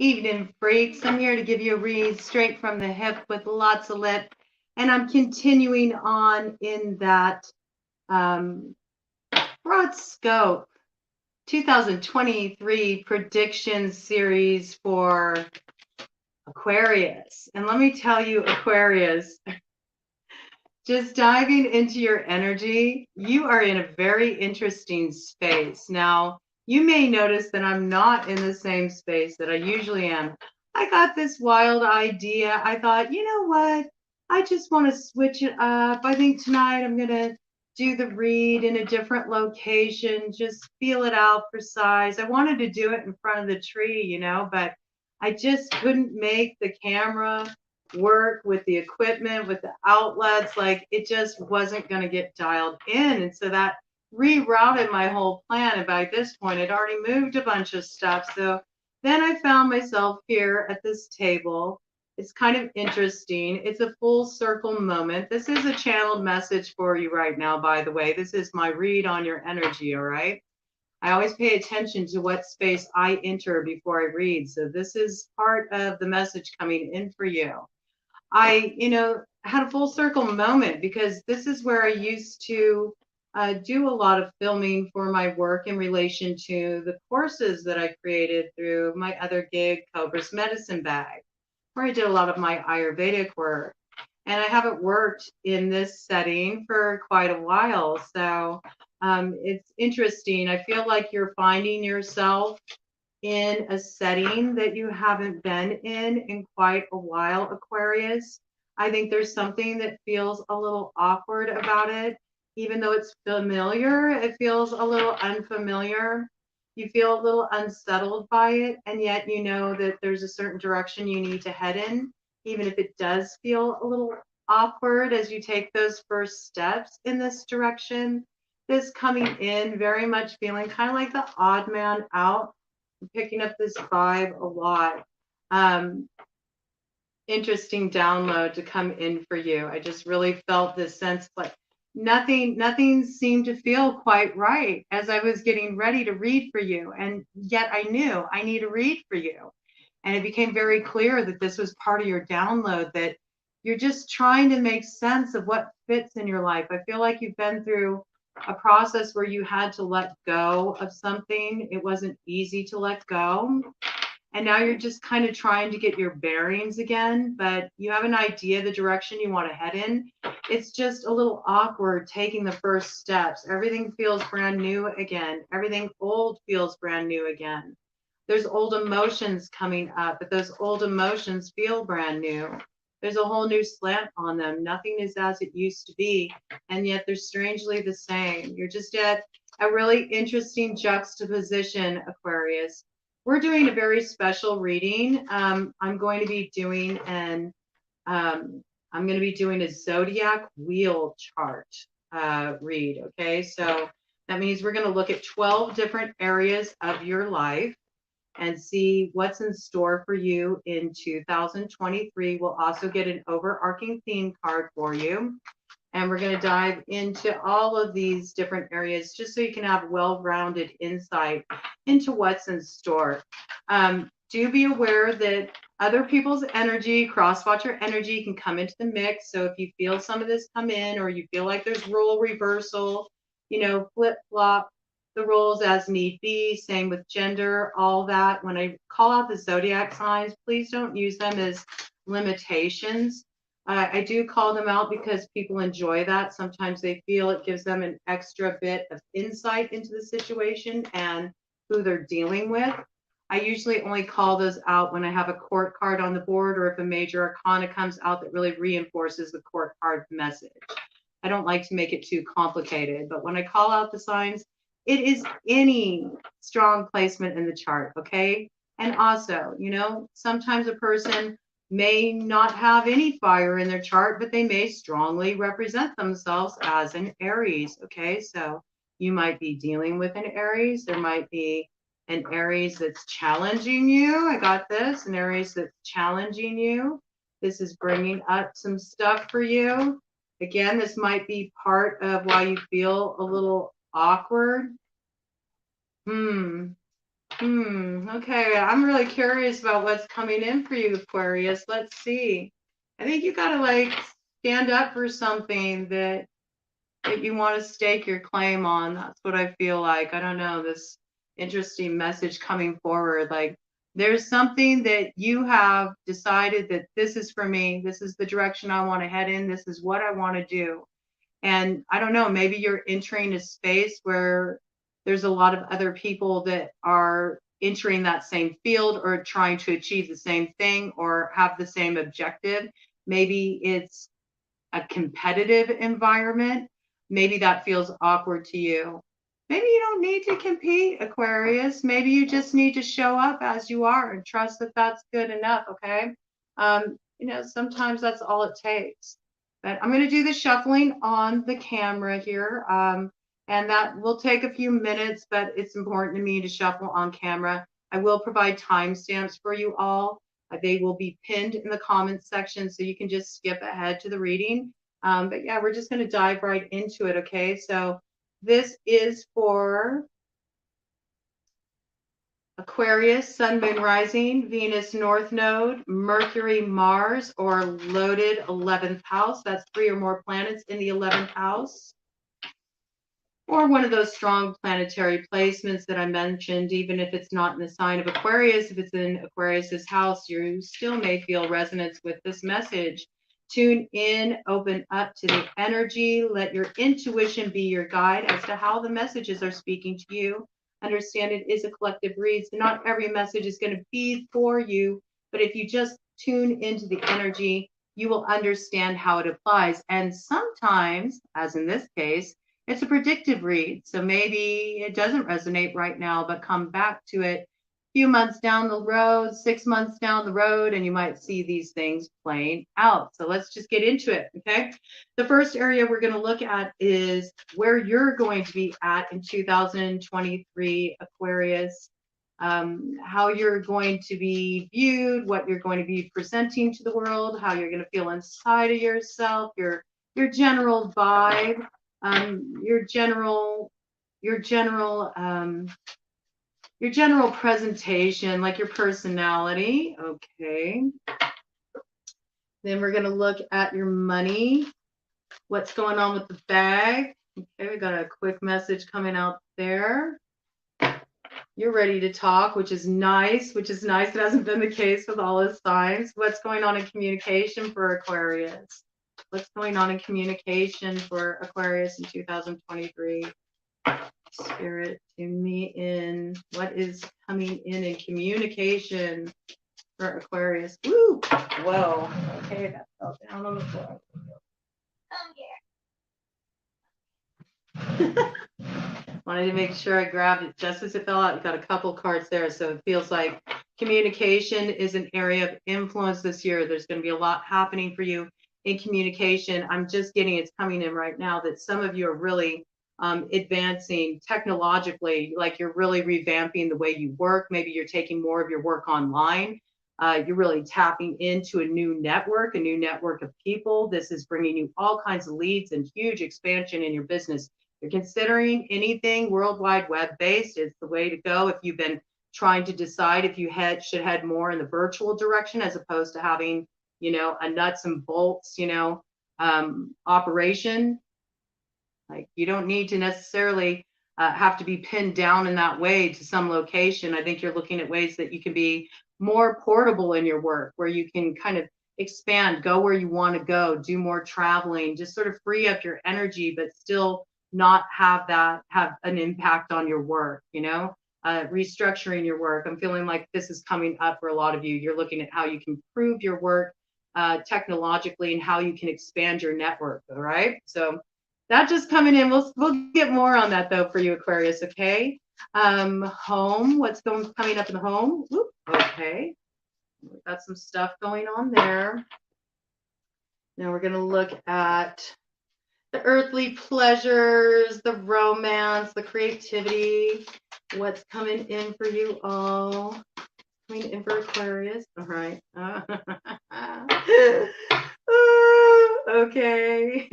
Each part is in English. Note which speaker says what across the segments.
Speaker 1: Evening, freaks. I'm here to give you a read straight from the hip with lots of lip. And I'm continuing on in that broad scope 2023 prediction series for Aquarius. And let me tell you, Aquarius, just diving into your energy, you are in a very interesting space. Now, you may notice that I'm not in the same space that I usually am. I got this wild idea. I thought, you know what? I just want to switch it up. I think tonight I'm going to do the read in a different location, just feel it out for size. I wanted to do it in front of the tree, but I just couldn't make the camera work with the equipment, with the outlets. Like it just wasn't going to get dialed in. And so that rerouted my whole plan. And by this point, I'd already moved a bunch of stuff. So then I found myself here at this table. It's kind of interesting. It's a full circle moment. This is a channeled message for you right now, by the way. This is my read on your energy, all right? I always pay attention to what space I enter before I read. So this is part of the message coming in for you. I, had a full circle moment because this is where I used to do a lot of filming for my work in relation to the courses that I created through my other gig, Cobra's Medicine Bag, where I did a lot of my Ayurvedic work. And I haven't worked in this setting for quite a while. So it's interesting. I feel like you're finding yourself in a setting that you haven't been in quite a while, Aquarius. I think there's something that feels a little awkward about it. Even though it's familiar, it feels a little unfamiliar. You feel a little unsettled by it, and yet you know that there's a certain direction you need to head in, even if it does feel a little awkward as you take those first steps in this direction. This coming in very much feeling kind of like the odd man out. I'm picking up this vibe a lot. Interesting download to come in for you. I just really felt this sense like nothing seemed to feel quite right as I was getting ready to read for you. And yet I knew I need to read for you. And it became very clear that this was part of your download, that you're just trying to make sense of what fits in your life. I feel like you've been through a process where you had to let go of something. It wasn't easy to let go. And now you're just kind of trying to get your bearings again, but you have an idea the direction you want to head in. It's just a little awkward taking the first steps. Everything feels brand new again. Everything old feels brand new again. There's old emotions coming up, but those old emotions feel brand new. There's a whole new slant on them. Nothing is as it used to be, and yet they're strangely the same. You're just at a really interesting juxtaposition, Aquarius. We're doing a very special reading. I'm going to be doing a zodiac wheel chart read. Okay, so that means we're going to look at 12 different areas of your life and see what's in store for you in 2023. We'll also get an overarching theme card for you. And we're going to dive into all of these different areas just so you can have well-rounded insight into what's in store. Do be aware that other people's energy, cross-watcher energy can come into the mix. So if you feel some of this come in, or you feel like there's role reversal, flip-flop the roles as need be. Same with gender, all that. When I call out the zodiac signs, please don't use them as limitations. I do call them out because people enjoy that. Sometimes they feel it gives them an extra bit of insight into the situation and who they're dealing with. I usually only call those out when I have a court card on the board, or if a major arcana comes out that really reinforces the court card message. I don't like to make it too complicated, but when I call out the signs, it is any strong placement in the chart, okay? And also, sometimes a person may not have any fire in their chart, but they may strongly represent themselves as an Aries, okay? So you might be dealing with an Aries. There might be an Aries that's challenging you. I got this, an Aries that's challenging you. This is bringing up some stuff for you. Again, this might be part of why you feel a little awkward. Okay, I'm really curious about what's coming in for you, Aquarius. Let's see. I think you gotta like stand up for something that you want to stake your claim on. That's what I feel like. I don't know, this interesting message coming forward. Like there's something that you have decided that this is for me. This is the direction I want to head in. This is what I want to do. And I don't know, maybe you're entering a space where there's a lot of other people that are entering that same field or trying to achieve the same thing or have the same objective. Maybe it's a competitive environment. Maybe that feels awkward to you. Maybe you don't need to compete, Aquarius. Maybe you just need to show up as you are and trust that that's good enough. Okay. Sometimes that's all it takes. But I'm going to do the shuffling on the camera here. And that will take a few minutes, but it's important to me to shuffle on camera. I will provide timestamps for you all. They will be pinned in the comments section, so you can just skip ahead to the reading. But yeah, we're just going to dive right into it, okay? So this is for Aquarius, Sun, Moon, Rising, Venus, North Node, Mercury, Mars, or loaded 11th house. That's 3 or more planets in the 11th house. Or one of those strong planetary placements that I mentioned, even if it's not in the sign of Aquarius, if it's in Aquarius's house, you still may feel resonance with this message. Tune in, open up to the energy, let your intuition be your guide as to how the messages are speaking to you. Understand it is a collective read, so not every message is going to be for you, but if you just tune into the energy, you will understand how it applies. And sometimes, as in this case, it's a predictive read. So maybe it doesn't resonate right now, but come back to it a few months down the road, 6 months down the road, and you might see these things playing out. So let's just get into it, okay? The first area we're going to look at is where you're going to be at in 2023, Aquarius, how you're going to be viewed, what you're going to be presenting to the world, how you're going to feel inside of yourself, your general vibe. Your general presentation, like your personality. Okay. Then we're going to look at your money. What's going on with the bag? Okay, we got a quick message coming out there. You're ready to talk, which is nice. It hasn't been the case with all his signs. What's going on in communication for Aquarius? What's going on in communication for Aquarius in 2023? Spirit, tune me in. What is coming in communication for Aquarius? Woo! Whoa. Okay, that fell down on the floor. Wanted to make sure I grabbed it just as it fell out. You got a couple cards there, so it feels like communication is an area of influence this year. There's going to be a lot happening for you in communication. I'm just getting it's coming in right now that some of you are really advancing technologically, like you're really revamping the way you work. Maybe you're taking more of your work online. You're really tapping into a new network of people. This is bringing you all kinds of leads and huge expansion in your business. You're considering anything World Wide Web based, it's the way to go. If you've been trying to decide if you should head more in the virtual direction as opposed to having, a nuts and bolts, operation. Like you don't need to necessarily have to be pinned down in that way to some location. I think you're looking at ways that you can be more portable in your work, where you can kind of expand, go where you want to go, do more traveling, just sort of free up your energy, but still not have an impact on your work, restructuring your work. I'm feeling like this is coming up for a lot of you. You're looking at how you can improve your work technologically and how you can expand your network. All right. So that just coming in. We'll get more on that though for you, Aquarius. Okay. Home. What's coming up in the home? Whoop, okay. We've got some stuff going on there. Now we're going to look at the earthly pleasures, the romance, the creativity. What's coming in for you all? Coming in for Aquarius. All right. Okay.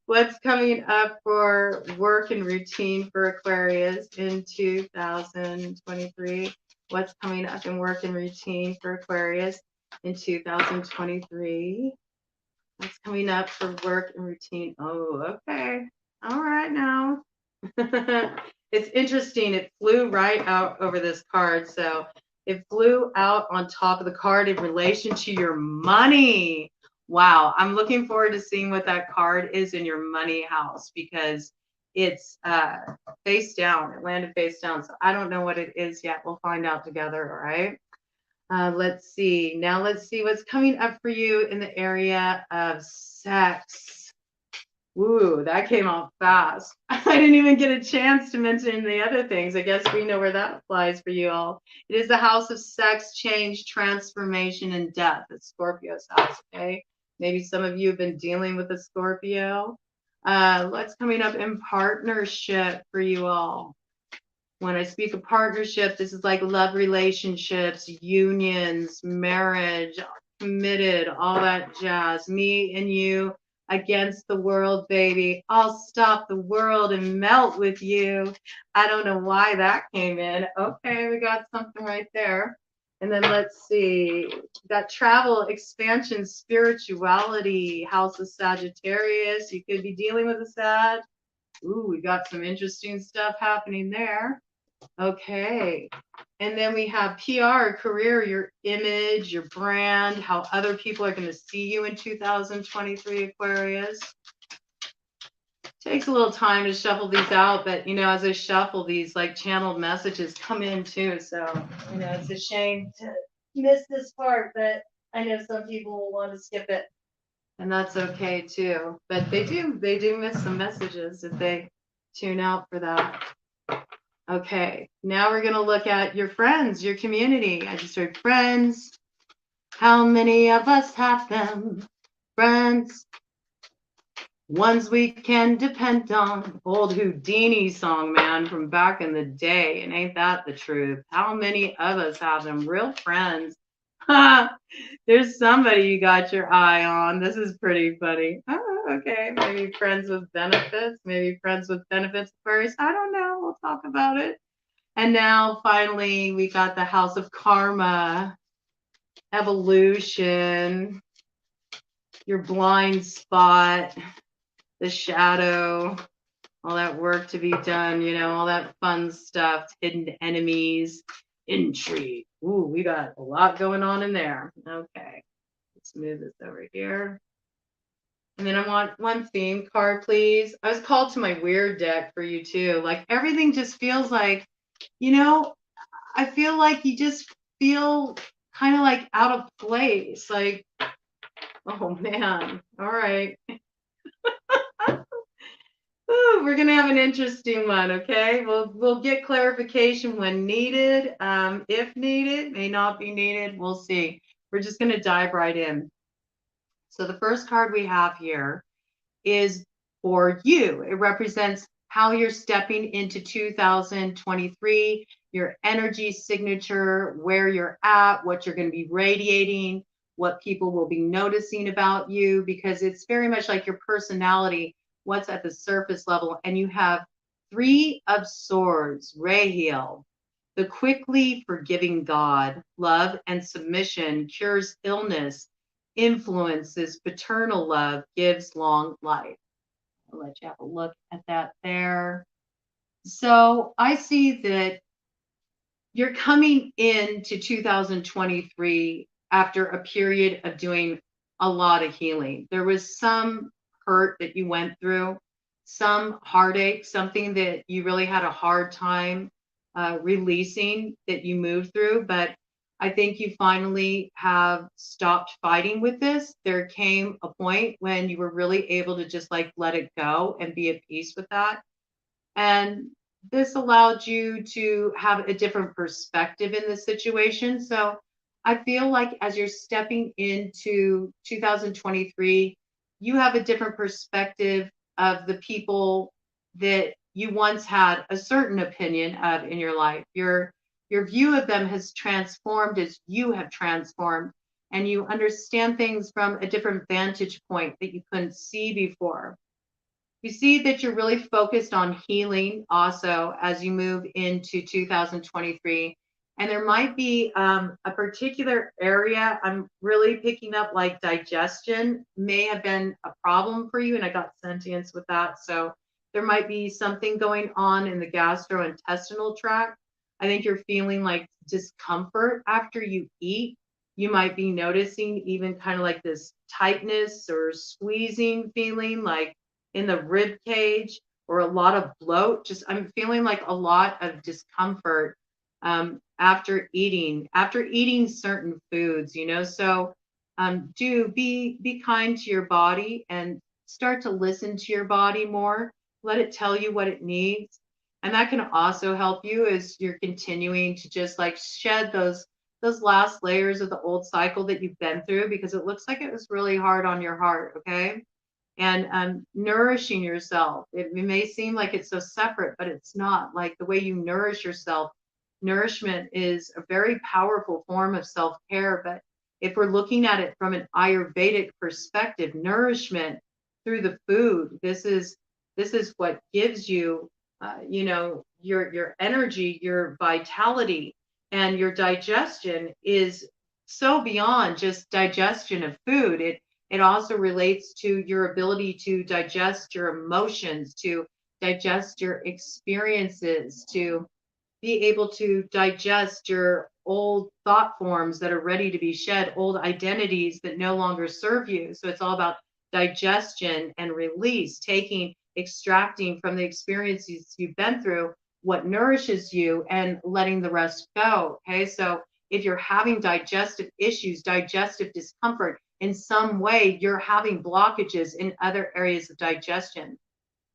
Speaker 1: What's coming up for work and routine for Aquarius in 2023? What's coming up in work and routine for Aquarius in 2023? What's coming up for work and routine? Oh, okay. All right now. It's interesting. It flew right out over this card. So it flew out on top of the card in relation to your money. Wow. I'm looking forward to seeing what that card is in your money house because it's face down. It landed face down. So I don't know what it is yet. We'll find out together. All right. Let's see. Now let's see what's coming up for you in the area of sex. Ooh, that came off fast. I didn't even get a chance to mention the other things. I guess we know where that applies for you all. It is the house of sex, change, transformation, and death. It's Scorpio's house, okay? Maybe some of you have been dealing with a Scorpio. What's coming up in partnership for you all? When I speak of partnership, this is like love relationships, unions, marriage, committed, all that jazz. Me and you against the world, baby. I'll stop the world and melt with you. I don't know why that came in. Okay, we got something right there. And then let's see. We got travel, expansion, spirituality, house of Sagittarius. You could be dealing with a Sag. Ooh, we got some interesting stuff happening there. Okay. And then we have PR, career, your image, your brand, how other people are going to see you in 2023, Aquarius. Takes a little time to shuffle these out, but, you know, as I shuffle these, like channeled messages come in too. So, you know, it's a shame to miss this part, but I know some people will want to skip it. And that's okay too. But they do miss some messages if they tune out for that. Okay, now we're going to look at your friends, your community. I just heard friends. How many of us have them? Friends, ones we can depend on. Old Houdini song, man, from back in the day. And ain't that the truth? How many of us have them? Real friends. There's somebody you got your eye on. This is pretty funny. Oh, okay, maybe friends with benefits. Maybe friends with benefits first. I don't know. We'll talk about it. And now finally, we got the house of karma, evolution, your blind spot, the shadow, all that work to be done, you know, all that fun stuff, hidden enemies, intrigue. Ooh, we got a lot going on in there. Okay, let's move this over here. And then I want one theme card, please. I was called to my weird deck for you too. Like everything just feels like, you know, I feel like you just feel kind of like out of place. Like, oh man, all right. Ooh, we're gonna have an interesting one, okay? We'll get clarification when needed. If needed, may not be needed. We'll see. We're just gonna dive right in. So the first card we have here is for you. It represents how you're stepping into 2023, your energy signature, where you're at, what you're going to be radiating, what people will be noticing about you, because it's very much like your personality, what's at the surface level. And you have Three of Swords, Raheel, the quickly forgiving God, love and submission, cures illness, influences paternal love, gives long life. I'll let you have a look at that there. So I see that you're coming into 2023 after a period of doing a lot of healing. There was some hurt that you went through, some heartache, something that you really had a hard time releasing that you moved through. But I think you finally have stopped fighting with this. There came a point when you were really able to just like let it go and be at peace with that. And this allowed you to have a different perspective in the situation. So I feel like as you're stepping into 2023, you have a different perspective of the people that you once had a certain opinion of in your life. Your view of them has transformed as you have transformed, and you understand things from a different vantage point that you couldn't see before. You see that you're really focused on healing also as you move into 2023. And there might be a particular area I'm really picking up, like digestion may have been a problem for you. And I got sentience with that. So there might be something going on in the gastrointestinal tract. I think you're feeling like discomfort after you eat. You might be noticing even kind of like this tightness or squeezing feeling, like in the rib cage, or a lot of bloat. Just I'm feeling like a lot of discomfort after eating certain foods, you know. So do be kind to your body and start to listen to your body more. Let it tell you what it needs. And that can also help you as you're continuing to just like shed those last layers of the old cycle that you've been through, because it looks like it was really hard on your heart. Okay. And nourishing yourself. It may seem like it's so separate, but it's not. Like the way you nourish yourself, nourishment is a very powerful form of self-care. But if we're looking at it from an Ayurvedic perspective, nourishment through the food, this is what gives you, your energy, your vitality, and your digestion is so beyond just digestion of food. It also relates to your ability to digest your emotions, to digest your experiences, to be able to digest your old thought forms that are ready to be shed, old identities that no longer serve you. So it's all about digestion and release, extracting from the experiences you've been through what nourishes you and letting the rest go. Okay. So if you're having digestive issues, digestive discomfort, in some way you're having blockages in other areas of digestion.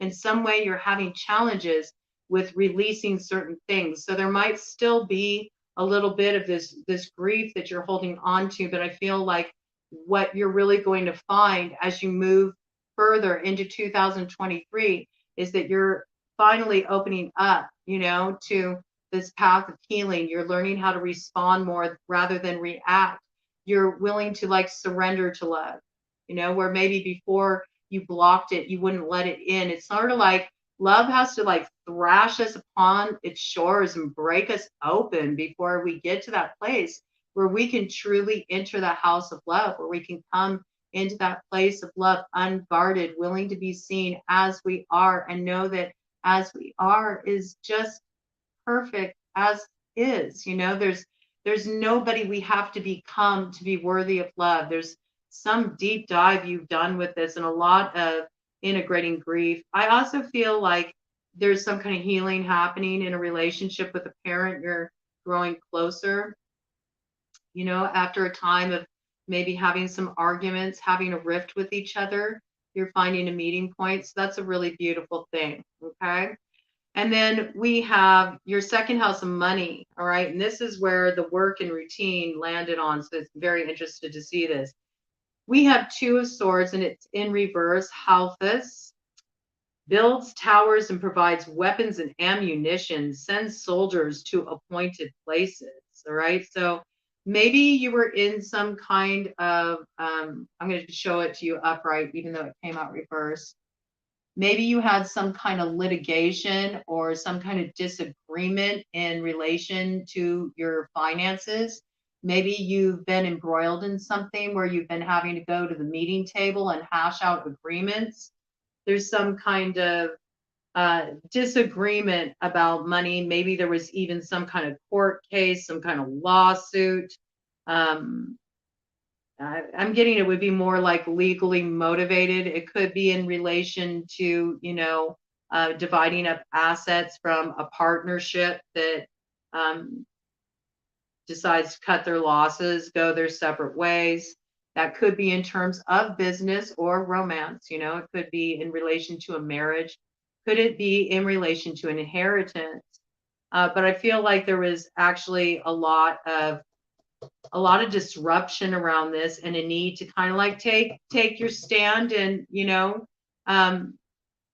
Speaker 1: In some way you're having challenges with releasing certain things. So there might still be a little bit of this grief that you're holding on to, but I feel like what you're really going to find as you move further into 2023 is that you're finally opening up, to this path of healing. You're learning how to respond more rather than react. You're willing to like surrender to love, where maybe before you blocked it, you wouldn't let it in. It's sort of like love has to like thrash us upon its shores and break us open before we get to that place where we can truly enter the house of love, where we can come into that place of love unguarded, willing to be seen as we are, and know that as we are is just perfect as is. There's nobody we have to become to be worthy of love. There's some deep dive you've done with this and a lot of integrating grief. I also feel like there's some kind of healing happening in a relationship with a parent. You're growing closer, after a time of maybe having some arguments, having a rift with each other. You're finding a meeting point. So that's a really beautiful thing. Okay. And then we have your second house of money. All right. And this is where the work and routine landed on. So it's very interested to see this. We have Two of Swords and it's in reverse. Halthus builds towers and provides weapons and ammunition, sends soldiers to appointed places. All right. So maybe you were in some kind of, I'm going to show it to you upright, even though it came out reverse. Maybe you had some kind of litigation or some kind of disagreement in relation to your finances. Maybe you've been embroiled in something where you've been having to go to the meeting table and hash out agreements. There's some kind of disagreement about money. Maybe there was even some kind of court case, some kind of lawsuit. I'm getting it would be more like legally motivated. It could be in relation to, dividing up assets from a partnership that decides to cut their losses, go their separate ways. That could be in terms of business or romance. It could be in relation to a marriage. Could it be in relation to an inheritance? But I feel like there was actually a lot of disruption around this and a need to kind of like take your stand and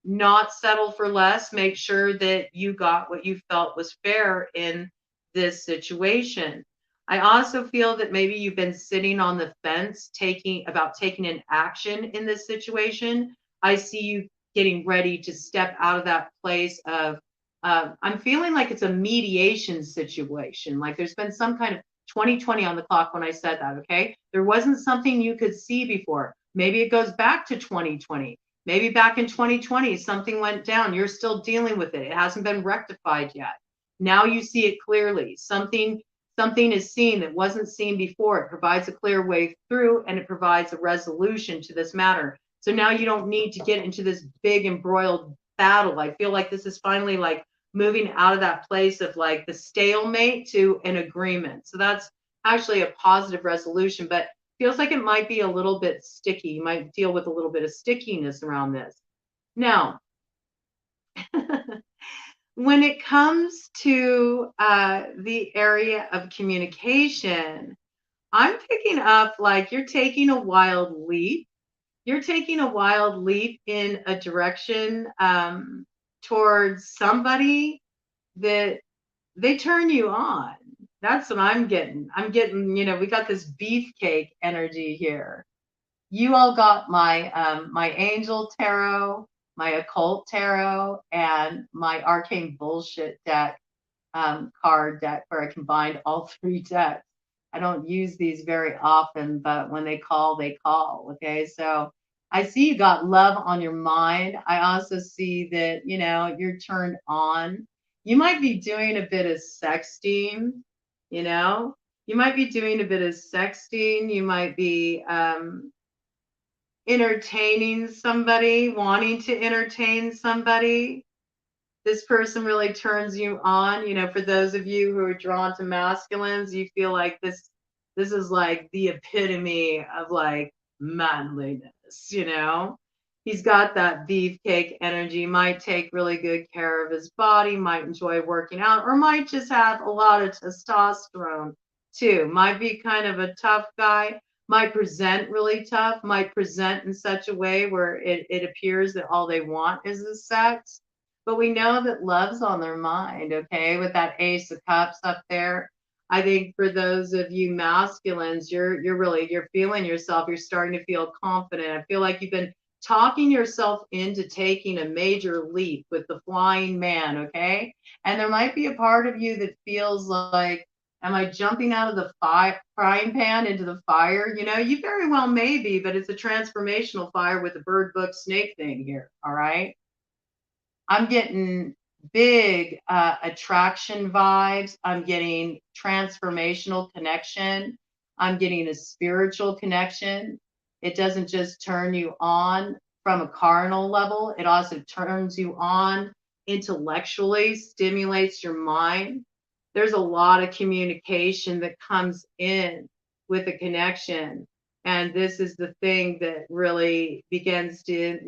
Speaker 1: not settle for less, make sure that you got what you felt was fair in this situation. I also feel that maybe you've been sitting on the fence taking an action in this situation. I see you getting ready to step out of that place of, I'm feeling like it's a mediation situation. Like there's been some kind of 2020 on the clock when I said that, okay? There wasn't something you could see before. Maybe it goes back to 2020. Maybe back in 2020, something went down. You're still dealing with it. It hasn't been rectified yet. Now you see it clearly. Something is seen that wasn't seen before. It provides a clear way through, and it provides a resolution to this matter. So now you don't need to get into this big embroiled battle. I feel like this is finally like moving out of that place of like the stalemate to an agreement. So that's actually a positive resolution, but feels like it might be a little bit sticky. You might deal with a little bit of stickiness around this. Now, when it comes to the area of communication, I'm picking up like you're taking a wild leap. You're taking a wild leap in a direction towards somebody that they turn you on. That's what I'm getting. I'm getting, we got this beefcake energy here. You all got my angel tarot, my occult tarot, and my arcane bullshit deck, card deck, where I combined all three decks. I don't use these very often, but when they call, they call. Okay, so I see you got love on your mind. I also see that you're turned on. You might be doing a bit of sexting. You might be doing a bit of sexting. You might be entertaining somebody, wanting to entertain somebody. This person really turns you on. For those of you who are drawn to masculines, you feel like this is like the epitome of like manliness. He's got that beefcake energy, might take really good care of his body, might enjoy working out, or might just have a lot of testosterone too. Might be kind of a tough guy, might present really tough, might present in such a way where it appears that all they want is the sex. But we know that love's on their mind, okay? With that Ace of Cups up there. I think for those of you masculines, you're feeling yourself. You're starting to feel confident. I feel like you've been talking yourself into taking a major leap with the flying man, okay? And there might be a part of you that feels like, am I jumping out of the frying pan into the fire? You very well may be, but it's a transformational fire with a bird book snake thing here, all right? I'm getting big attraction vibes. I'm getting transformational connection. I'm getting a spiritual connection. It doesn't just turn you on from a carnal level. It also turns you on intellectually, stimulates your mind. There's a lot of communication that comes in with a connection. And this is the thing that really begins to,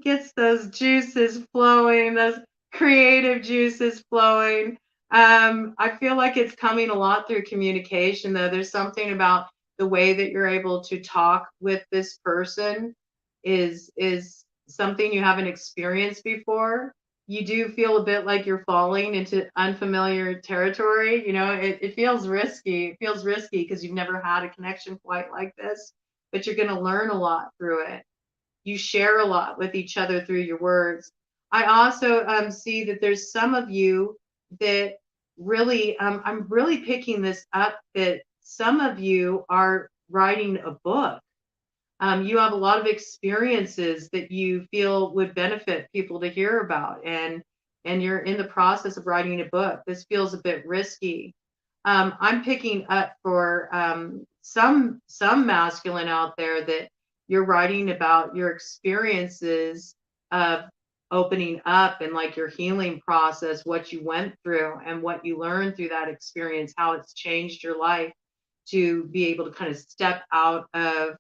Speaker 1: gets those juices flowing, those creative juices flowing. I feel like it's coming a lot through communication, though. There's something about the way that you're able to talk with this person is something you haven't experienced before. You do feel a bit like you're falling into unfamiliar territory. It feels risky. It feels risky because you've never had a connection quite like this, but you're going to learn a lot through it. You share a lot with each other through your words. I also see that there's some of you that really, I'm really picking this up, that some of you are writing a book. You have a lot of experiences that you feel would benefit people to hear about, and you're in the process of writing a book. This feels a bit risky. I'm picking up for some masculine out there that you're writing about your experiences of opening up and like your healing process, what you went through and what you learned through that experience, how it's changed your life to be able to kind of step out of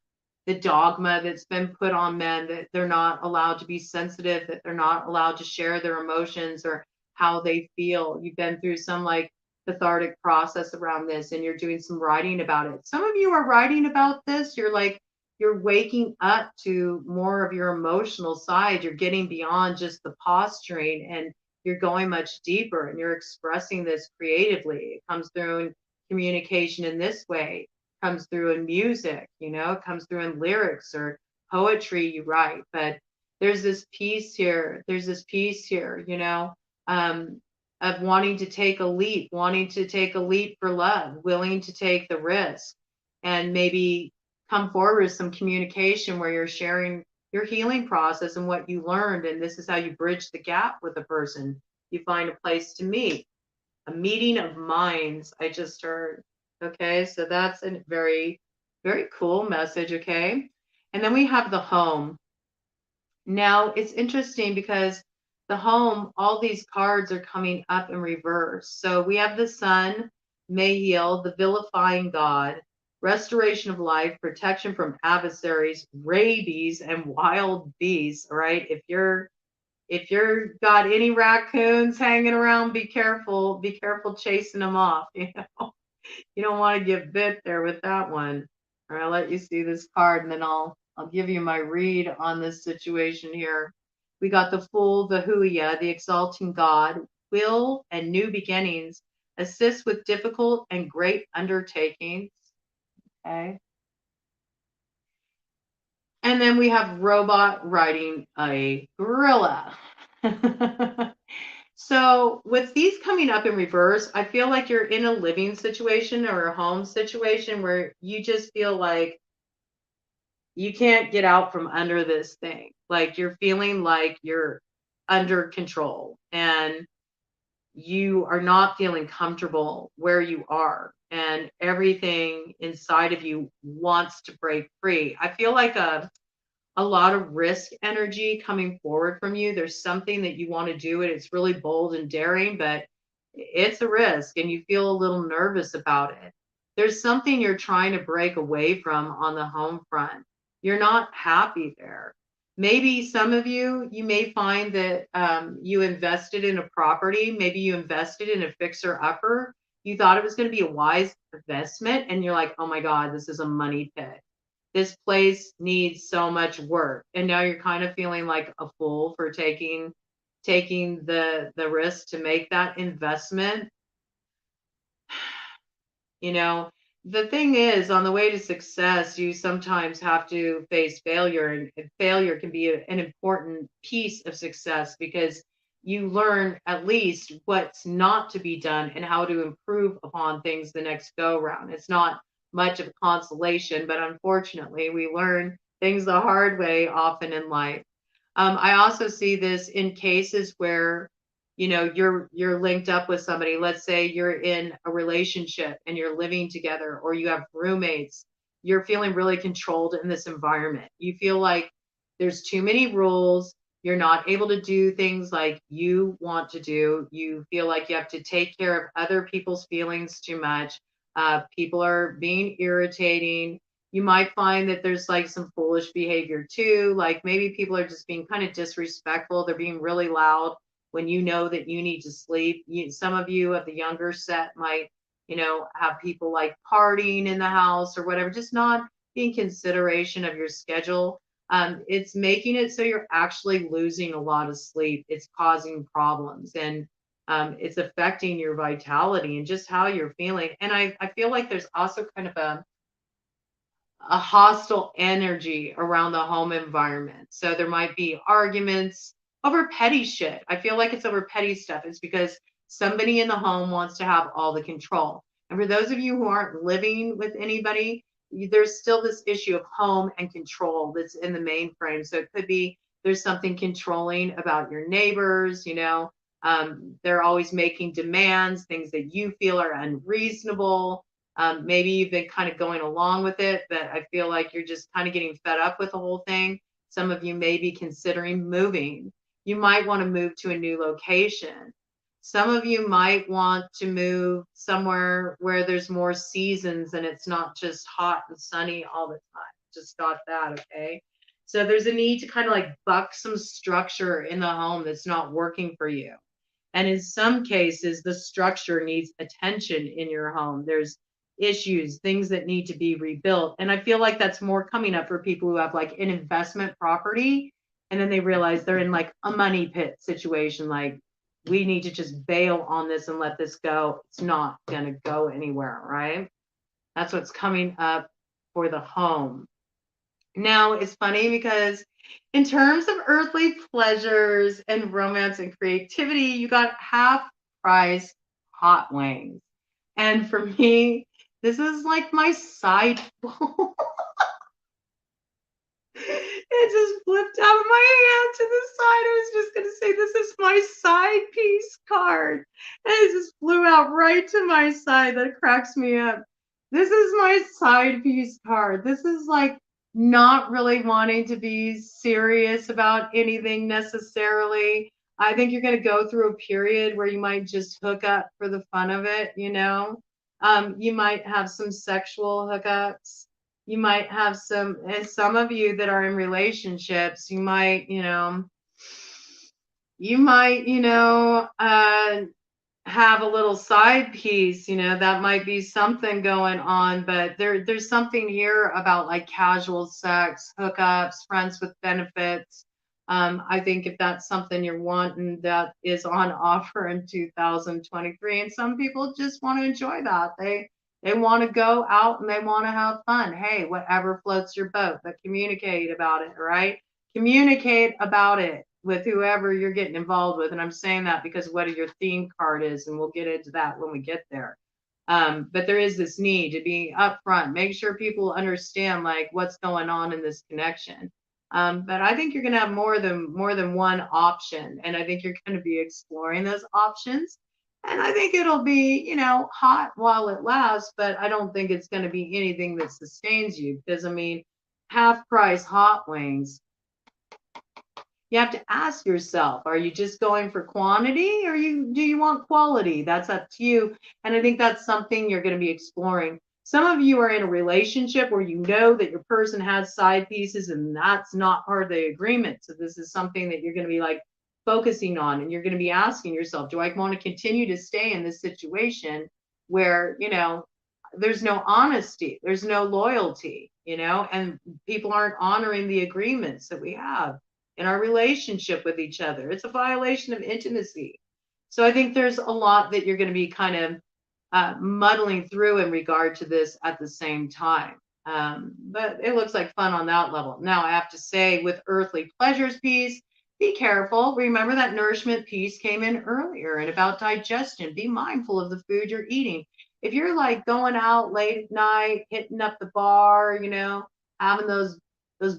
Speaker 1: the dogma that's been put on men, that they're not allowed to be sensitive, that they're not allowed to share their emotions or how they feel. You've been through some like cathartic process around this, and you're doing some writing about it. Some of you are writing about this. You're waking up to more of your emotional side. You're getting beyond just the posturing, and you're going much deeper, and you're expressing this creatively. It comes through in communication in this way, it comes through in music, it comes through in lyrics or poetry you write, but there's this piece here. There's this piece here, you know, of wanting to take a leap, for love, willing to take the risk, and maybe come forward with some communication where you're sharing your healing process and what you learned. And this is how you bridge the gap with a person. You find a place to meet, a meeting of minds. I just heard. Okay. So that's a very, very cool message. Okay. And then we have the home. Now it's interesting because the home, all these cards are coming up in reverse. So we have the sun, may heal, the vilifying God, restoration of life, protection from adversaries, rabies, and wild beasts. Right? If you're got any raccoons hanging around, be careful. Be careful chasing them off. You know, you don't want to get bit there with that one. All right, I'll let you see this card, and then I'll give you my read on this situation here. We got the Fool, the Huya, the exalting God, will and new beginnings, assist with difficult and great undertakings. Okay. And then we have robot riding a gorilla. So with these coming up in reverse, I feel like you're in a living situation or a home situation where you just feel like you can't get out from under this thing. Like you're feeling like you're under control and you are not feeling comfortable where you are, and everything inside of you wants to break free. I feel like a lot of risk energy coming forward from you. There's something that you want to do, and it's really bold and daring, but it's a risk and you feel a little nervous about it. There's something you're trying to break away from on the home front. You're not happy there. Maybe some of you, you may find that you invested in a property. Maybe you invested in a fixer upper. You thought it was going to be a wise investment, and you're like, oh my God, this is a money pit. This place needs so much work. And now you're kind of feeling like a fool for taking the risk to make that investment. You know, the thing is, on the way to success, you sometimes have to face failure, and failure can be an important piece of success because you learn at least what's not to be done and how to improve upon things the next go round. It's not much of a consolation, but unfortunately, we learn things the hard way often in life. I also see this in cases where, you know, you're linked up with somebody. Let's say you're in a relationship and you're living together, or you have roommates. You're feeling really controlled in this environment. You feel like there's too many rules. You're not able to do things like you want to do. You feel like you have to take care of other people's feelings too much. People are being irritating. You might find that there's like some foolish behavior too. Like maybe people are just being kind of disrespectful. They're being really loud when you know that you need to sleep. Some of you of the younger set might, you know, have people like partying in the house or whatever, just not being consideration of your schedule. It's making it so you're actually losing a lot of sleep. It's causing problems, and it's affecting your vitality and just how you're feeling. And I feel like there's also kind of a hostile energy around the home environment. So there might be arguments over petty shit. I feel like it's over petty stuff. It's because somebody in the home wants to have all the control. And for those of you who aren't living with anybody, there's still this issue of home and control that's in the mainframe. So it could be there's something controlling about your neighbors, you know, they're always making demands, things that you feel are unreasonable. Maybe you've been kind of going along with it, but I feel like you're just kind of getting fed up with the whole thing. Some of you may be considering moving. You might want to move to a new location. Some of you might want to move somewhere where there's more seasons and it's not just hot and sunny all the time. Just got that, okay? So there's a need to kind of like buck some structure in the home that's not working for you. And in some cases, the structure needs attention in your home. There's issues, things that need to be rebuilt. And I feel like that's more coming up for people who have like an investment property and then they realize they're in like a money pit situation. Like, we need to just bail on this and let this go. It's not going to go anywhere, right? That's what's coming up for the home. Now, it's funny because in terms of earthly pleasures and romance and creativity, you got half price hot wings. And for me, this is like my side. It just flipped out of my hand to the side. I was just going to say, this is my side piece card. And it just flew out right to my side. That cracks me up. This is my side piece card. This is like not really wanting to be serious about anything necessarily. I think you're going to go through a period where you might just hook up for the fun of it, you know? You might have some sexual hookups. You might have some, and some of you that are in relationships, you might have a little side piece, that might be something going on, but there's something here about like casual sex, hookups, friends with benefits. I think if that's something you're wanting, that is on offer in 2023. And some people just want to enjoy that. They want to go out and they want to have fun. Hey, whatever floats your boat, but communicate about it, right? Communicate about it with whoever you're getting involved with. And I'm saying that because what your theme card is, and we'll get into that when we get there. But there is this need to be upfront, make sure people understand like what's going on in this connection. But I think you're going to have more than one option, and I think you're going to be exploring those options. And I think it'll be, hot while it lasts, but I don't think it's going to be anything that sustains you because I mean, half price hot wings. You have to ask yourself, are you just going for quantity or do you want quality? That's up to you. And I think that's something you're going to be exploring. Some of you are in a relationship where you know that your person has side pieces and that's not part of the agreement. So this is something that you're going to be like focusing on, and you're going to be asking yourself, do I want to continue to stay in this situation where, there's no honesty, there's no loyalty, and people aren't honoring the agreements that we have in our relationship with each other. It's a violation of intimacy. So I think there's a lot that you're going to be kind of muddling through in regard to this at the same time. But it looks like fun on that level. Now, I have to say, with earthly pleasures piece, be careful. Remember that nourishment piece came in earlier and about digestion. Be mindful of the food you're eating. If you're like going out late at night, hitting up the bar, having those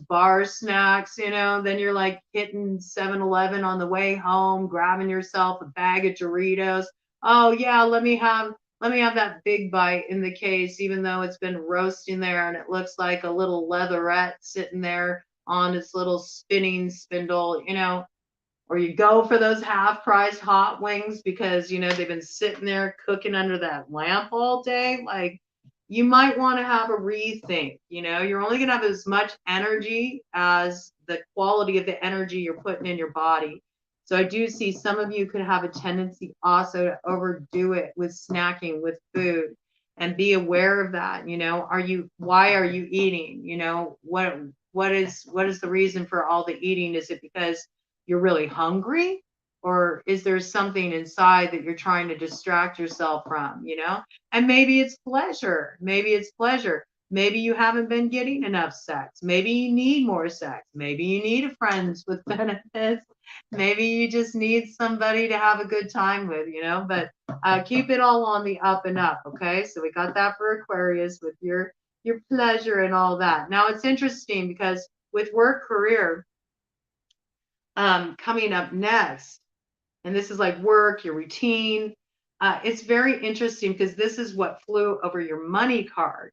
Speaker 1: bar snacks, then you're like hitting 7-Eleven on the way home, grabbing yourself a bag of Doritos. Oh yeah, let me have that big bite in the case, even though it's been roasting there and it looks like a little leatherette sitting there on its little spinning spindle, or you go for those half price hot wings because, they've been sitting there cooking under that lamp all day. Like, you might want to have a rethink. You're only going to have as much energy as the quality of the energy you're putting in your body. So I do see some of you could have a tendency also to overdo it with snacking, with food, and be aware of that. Why are you eating? What is the reason for all the eating? Is it because you're really hungry? Or is there something inside that you're trying to distract yourself from, And maybe it's pleasure. Maybe you haven't been getting enough sex. Maybe you need more sex. Maybe you need a friends with benefits. Maybe you just need somebody to have a good time with, but keep it all on the up and up. Okay. So we got that for Aquarius with your pleasure and all that. Now it's interesting because with work career coming up next, and this is like work, your routine. It's very interesting because this is what flew over your money card.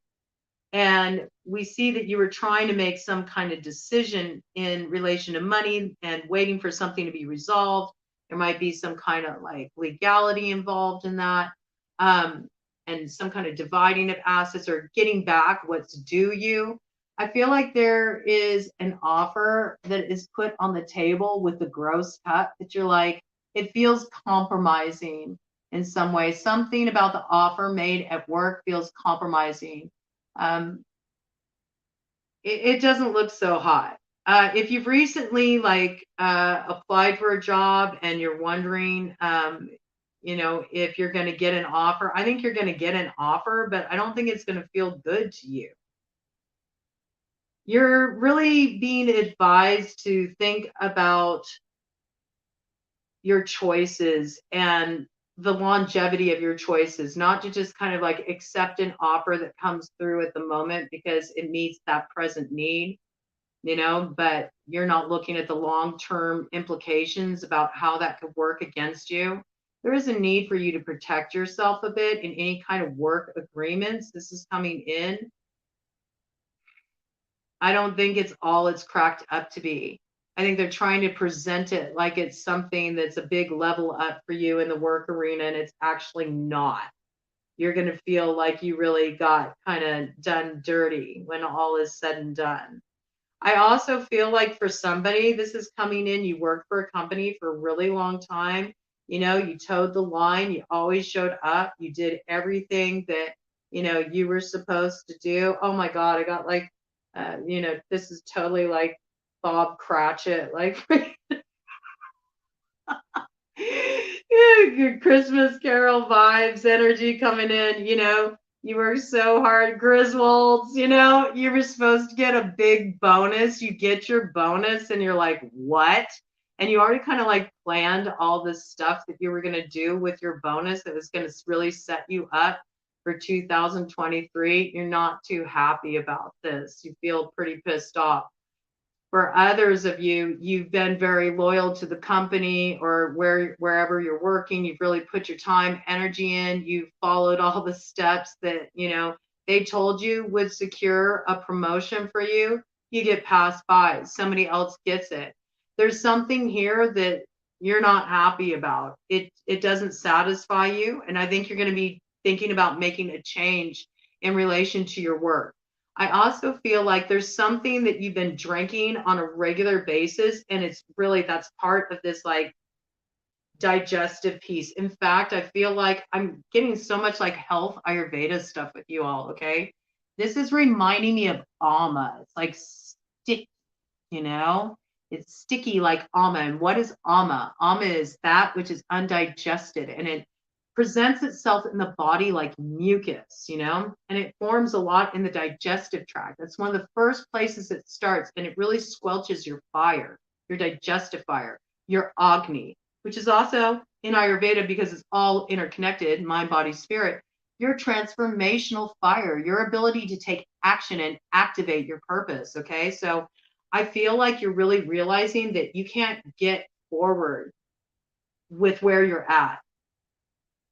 Speaker 1: And we see that you were trying to make some kind of decision in relation to money and waiting for something to be resolved. There might be some kind of like legality involved in that, and some kind of dividing of assets or getting back what's due you. I feel like there is an offer that is put on the table with the gross cut that you're like, it feels compromising in some way. Something about the offer made at work feels compromising. It doesn't look so hot. If you've recently applied for a job and you're wondering, if you're going to get an offer, I think you're going to get an offer, but I don't think it's going to feel good to you. You're really being advised to think about your choices and the longevity of your choices, not to just kind of like accept an offer that comes through at the moment because it meets that present need, but you're not looking at the long-term implications about how that could work against you. There is a need for you to protect yourself a bit in any kind of work agreements. This is coming in. I don't think it's cracked up to be. I think they're trying to present it like it's something that's a big level up for you in the work arena, and it's actually not. You're going to feel like you really got kind of done dirty when all is said and done. I also feel like for somebody, this is coming in, you worked for a company for a really long time. You towed the line, you always showed up, you did everything that, you were supposed to do. Oh my God, I got like, this is totally like Bob Cratchit, like good Christmas Carol vibes, energy coming in, you worked so hard, Griswolds, you were supposed to get a big bonus. You get your bonus and you're like, what? And you already kind of like planned all this stuff that you were going to do with your bonus that was going to really set you up for 2023. You're not too happy about this. You feel pretty pissed off. For others of you, you've been very loyal to the company or wherever you're working. You've really put your time, energy in. You've followed all the steps that, they told you would secure a promotion for you. You get passed by. Somebody else gets it. There's something here that you're not happy about. It doesn't satisfy you. And I think you're going to be thinking about making a change in relation to your work. I also feel like there's something that you've been drinking on a regular basis, and that's part of this like digestive piece. In fact, I feel like I'm getting so much like health Ayurveda stuff with you all, okay? This is reminding me of Alma. It's like stick, it's sticky like Alma. And what is Alma? Alma is that which is undigested, and it presents itself in the body like mucus, and it forms a lot in the digestive tract. That's one of the first places it starts, and it really squelches your fire, your digestive fire, your Agni, which is also in Ayurveda because it's all interconnected, mind, body, spirit, your transformational fire, your ability to take action and activate your purpose. Okay. So I feel like you're really realizing that you can't get forward with where you're at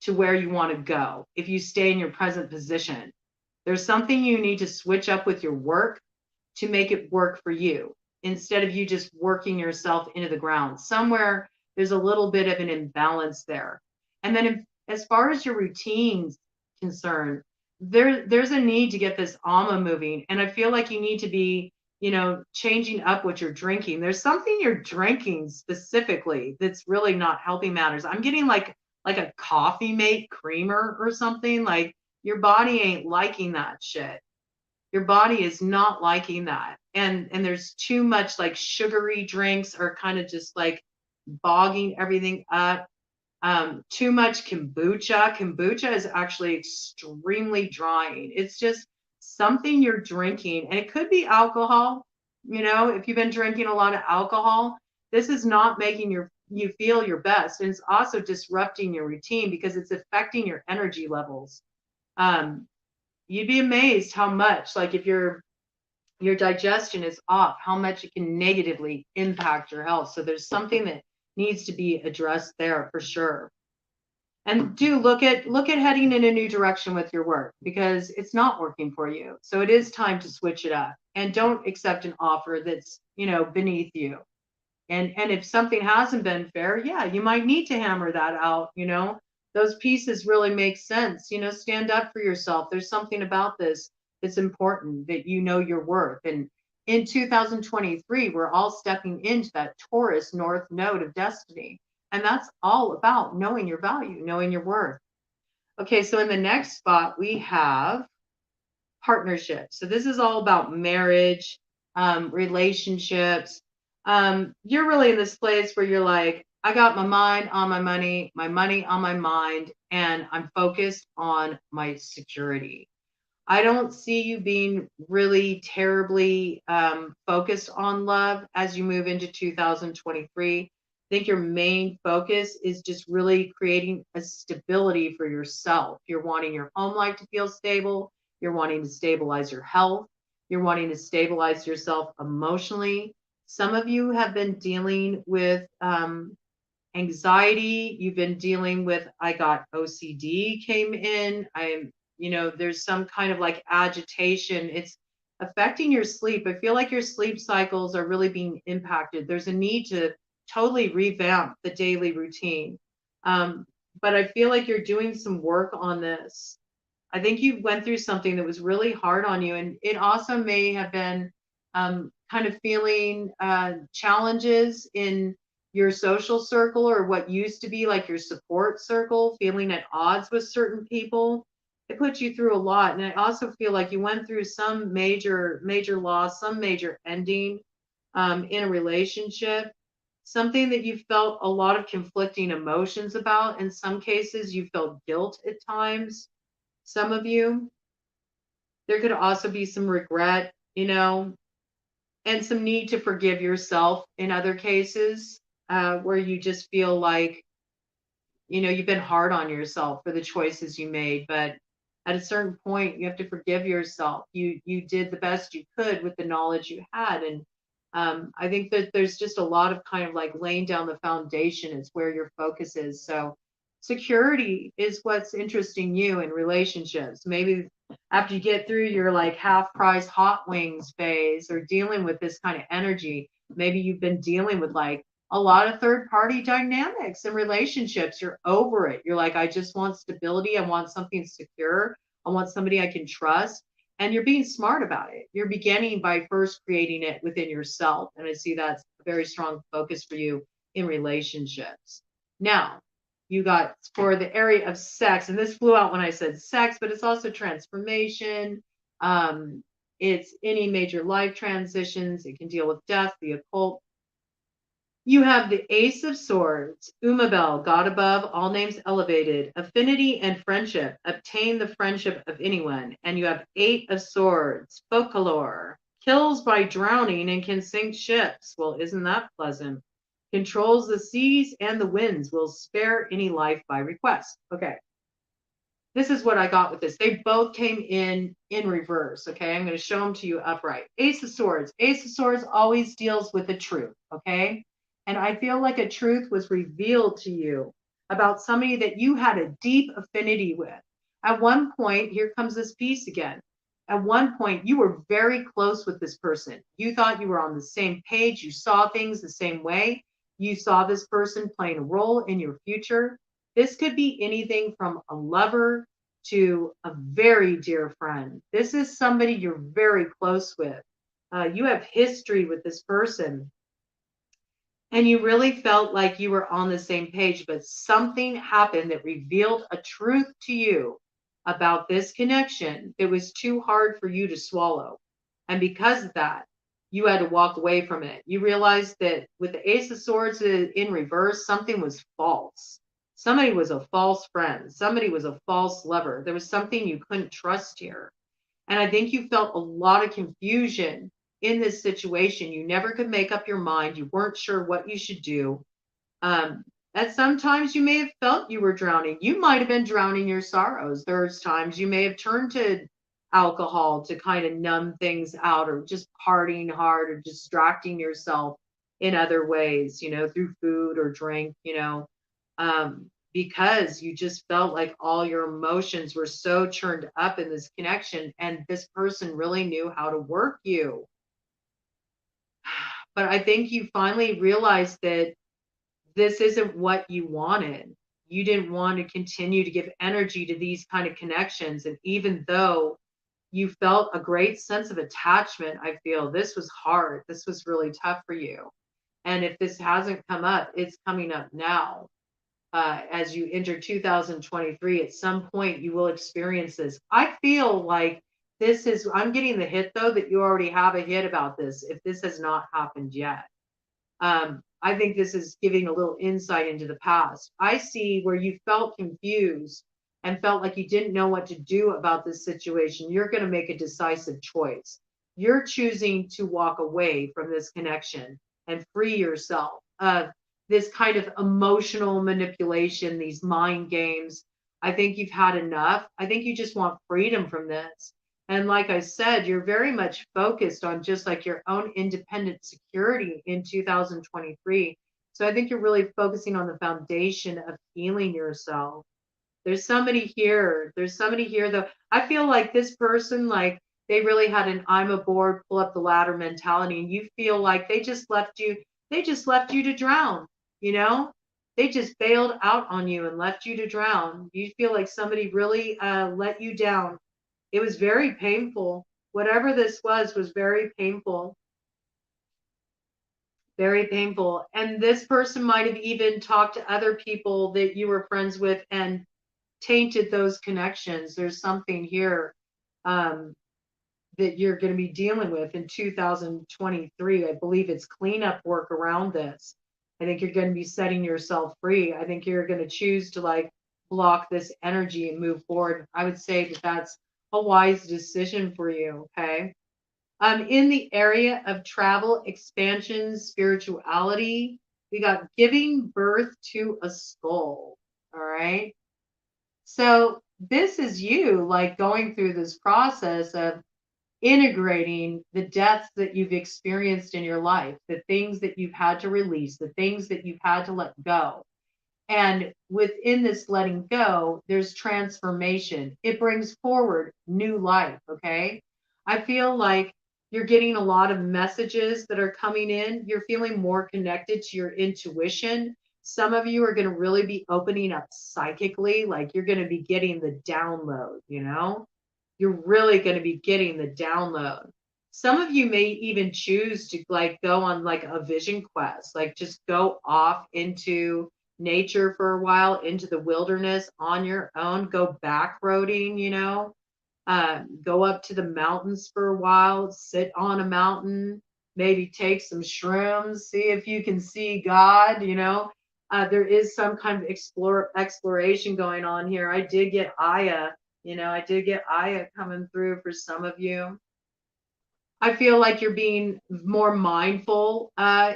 Speaker 1: to where you want to go if you stay in your present position. There's something you need to switch up with your work to make it work for you instead of you just working yourself into the ground. Somewhere there's a little bit of an imbalance there. And then as far as your routines concerned, there's a need to get this Alma moving. And I feel like you need to be, changing up what you're drinking. There's something you're drinking specifically that's really not helping matters. I'm getting like a coffee mate creamer or something. Like your body ain't liking that shit. Your body is not liking that. And there's too much like sugary drinks are kind of just like bogging everything up. Too much kombucha. Kombucha is actually extremely drying. It's just something you're drinking, and it could be alcohol. If you've been drinking a lot of alcohol, this is not making you feel your best, and it's also disrupting your routine because it's affecting your energy levels. You'd be amazed how much, like if your digestion is off, how much it can negatively impact your health. So there's something that needs to be addressed there for sure. And do look at heading in a new direction with your work because it's not working for you. So it is time to switch it up, and don't accept an offer that's, beneath you. And if something hasn't been fair, yeah, you might need to hammer that out. Those pieces really make sense. Stand up for yourself. There's something about this that's important, that your worth. And in 2023, we're all stepping into that Taurus North Node of destiny. And that's all about knowing your value, knowing your worth. Okay, so in the next spot, we have partnerships. So this is all about marriage, relationships. You're really in this place where you're like, I got my mind on my money on my mind, and I'm focused on my security. I don't see you being really terribly focused on love as you move into 2023. I think your main focus is just really creating a stability for yourself. You're wanting your home life to feel stable. You're wanting to stabilize your health. You're wanting to stabilize yourself emotionally. Some of you have been dealing with anxiety. You've been dealing with, I got OCD came in. There's some kind of like agitation. It's affecting your sleep. I feel like your sleep cycles are really being impacted. There's a need to totally revamp the daily routine. Um, but I feel like you're doing some work on this. I think you went through something that was really hard on you, and it also may have been kind of feeling challenges in your social circle or what used to be like your support circle, feeling at odds with certain people. It put you through a lot, and I also feel like you went through some major loss, some major ending in a relationship, something that you felt a lot of conflicting emotions about. In some cases, you felt guilt at times. Some of you, there could also be some regret, and some need to forgive yourself in other cases, where you just feel like, you've been hard on yourself for the choices you made. But at a certain point, you have to forgive yourself. You did the best you could with the knowledge you had. And I think that there's just a lot of kind of like laying down the foundation is where your focus is. So security is what's interesting you in relationships. Maybe after you get through your like half price hot wings phase or dealing with this kind of energy, maybe you've been dealing with like a lot of third party dynamics and relationships. You're over it. You're like, I just want stability. I want something secure. I want somebody I can trust. And you're being smart about it. You're beginning by first creating it within yourself. And I see that's a very strong focus for you in relationships. Now, you got for the area of sex, and this flew out when I said sex, but it's also transformation. It's any major life transitions. It can deal with death, the occult. You have the Ace of Swords, Umabel, God above, all names elevated, affinity and friendship, obtain the friendship of anyone. And you have Eight of Swords, Folklore, kills by drowning and can sink ships. Well, isn't that pleasant? Controls the seas and the winds, will spare any life by request. Okay. This is what I got with this. They both came in reverse. Okay. I'm going to show them to you upright. Ace of Swords. Ace of Swords always deals with the truth. Okay. And I feel like a truth was revealed to you about somebody that you had a deep affinity with. At one point, here comes this piece again. At one point, you were very close with this person. You thought you were on the same page. You saw things the same way. You saw this person playing a role in your future. This could be anything from a lover to a very dear friend. This is somebody you're very close with. You have history with this person. And you really felt like you were on the same page, but something happened that revealed a truth to you about this connection that was too hard for you to swallow. And because of that, you had to walk away from it. You realized that with the Ace of Swords in reverse, something was false. Somebody was a false friend. Somebody was a false lover. There was something you couldn't trust here. And I think you felt a lot of confusion in this situation. You never could make up your mind. You weren't sure what you should do. And sometimes you may have felt you were drowning. You might have been drowning your sorrows. There's times you may have turned to alcohol to kind of numb things out, or just partying hard, or distracting yourself in other ways, through food or drink, because you just felt like all your emotions were so churned up in this connection, and this person really knew how to work you. But I think you finally realized that this isn't what you wanted. You didn't want to continue to give energy to these kind of connections. And even though you felt a great sense of attachment, I feel this was hard. This was really tough for you. And if this hasn't come up, it's coming up now. As you enter 2023, at some point you will experience this. I feel like I'm getting the hit though, that you already have a hit about this, if this has not happened yet. I think this is giving a little insight into the past. I see where you felt confused and felt like you didn't know what to do about this situation, you're going to make a decisive choice. You're choosing to walk away from this connection and free yourself of this kind of emotional manipulation, these mind games. I think you've had enough. I think you just want freedom from this. And like I said, you're very much focused on just like your own independent security in 2023. So I think you're really focusing on the foundation of healing yourself. There's somebody here. There's somebody here though. I feel like this person, like they really had an I'm aboard, pull up the ladder mentality, and you feel like they just left you to drown, you know? They just bailed out on you and left you to drown. You feel like somebody really let you down. It was very painful. Whatever this was very painful. Very painful. And this person might have even talked to other people that you were friends with and tainted those connections. There's something here um, that you're going to be dealing with in 2023. I believe it's cleanup work around this. I think you're going to be setting yourself free. I think you're going to choose to like block this energy and move forward. I would say that that's a wise decision for you. Okay. In the area of travel, expansion, spirituality, we got giving birth to a skull. All right. So this is you like going through this process of integrating the deaths that you've experienced in your life, the things that you've had to release, the things that you've had to let go. And within this letting go, there's transformation. It brings forward new life. Okay. I feel like you're getting a lot of messages that are coming in. You're feeling more connected to your intuition. Some of you are going to really be opening up psychically, like you're going to be getting the download, you know? You're really going to be getting the download. Some of you may even choose to like go on like a vision quest, like just go off into nature for a while, into the wilderness on your own, go back roading, you know, go up to the mountains for a while, sit on a mountain, maybe take some shrooms, see if you can see God, you know. There is some kind of exploration going on here. I did get Aya, you know, I did get Aya coming through for some of you. I feel like you're being more mindful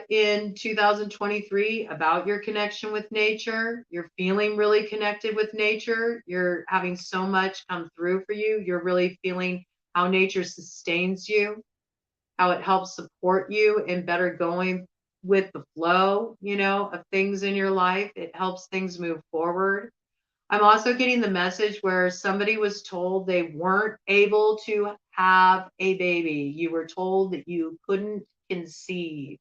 Speaker 1: in 2023 about your connection with nature. You're feeling really connected with nature. You're having so much come through for you. You're really feeling how nature sustains you, how it helps support you in better going with the flow, you know, of things in your life. It helps things move forward. I'm also getting the message where somebody was told they weren't able to have a baby. You were told that you couldn't conceive.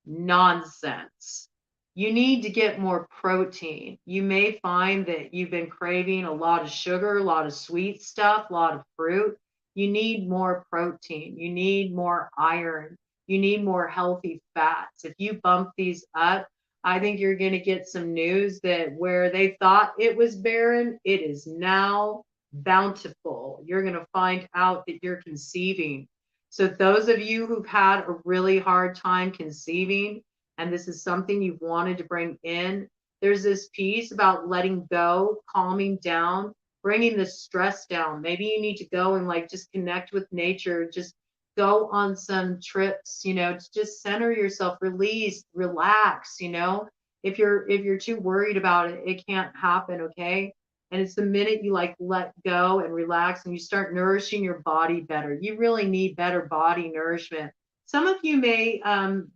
Speaker 1: Nonsense. You need to get more protein. You may find that you've been craving a lot of sugar, a lot of sweet stuff, a lot of fruit. You need more protein. You need more iron. You need more healthy fats. If you bump these up, I think you're going to get some news that where they thought it was barren, it is now bountiful. You're going to find out that you're conceiving. So those of you who've had a really hard time conceiving, and this is something you've wanted to bring in, there's this piece about letting go, calming down, bringing the stress down. Maybe you need to go and like just connect with nature, just go on some trips, you know, to just center yourself, release, relax, you know. If you're too worried about it, it can't happen, okay? And it's the minute you like let go and relax and you start nourishing your body better. You really need better body nourishment. Some of you may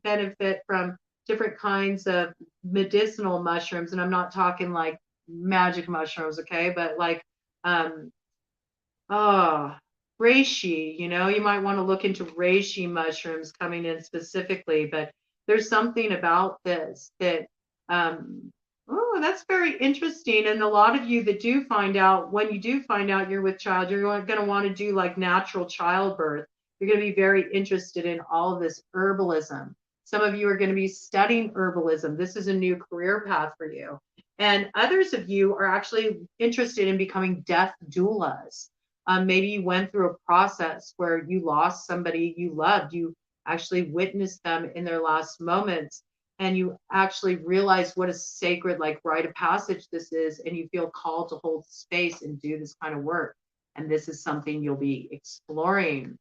Speaker 1: benefit from different kinds of medicinal mushrooms, and I'm not talking like magic mushrooms, okay? But like oh, reishi, you know, you might want to look into reishi mushrooms coming in specifically, but there's something about this that, oh, that's very interesting. And a lot of you that do find out, when you do find out you're with child, you're going to want to do like natural childbirth. You're going to be very interested in all of this herbalism. Some of you are going to be studying herbalism. This is a new career path for you. And others of you are actually interested in becoming death doulas. Maybe you went through a process where you lost somebody you loved. You actually witnessed them in their last moments. and you actually realize what a sacred, like, rite of passage this is, and you feel called to hold space and do this kind of work. And this is something you'll be exploring.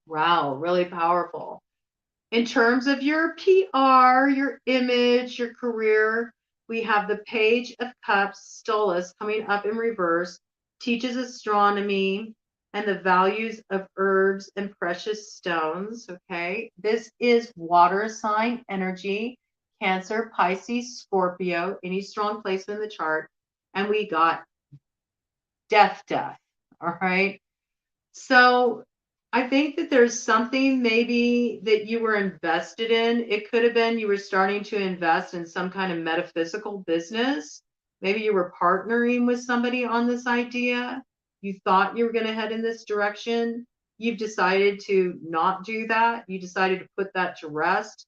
Speaker 1: Wow, really powerful. In terms of your PR, your image, your career, we have the Page of Cups, Stolas, coming up in reverse, teaches astronomy and the values of herbs and precious stones. Okay. This is water sign energy, Cancer, Pisces, Scorpio, any strong placement in the chart. And we got death. All right. So I think that there's something maybe that you were invested in. It could have been you were starting to invest in some kind of metaphysical business. Maybe you were partnering with somebody on this idea. You thought you were going to head in this direction. You've decided to not do that. You decided to put that to rest.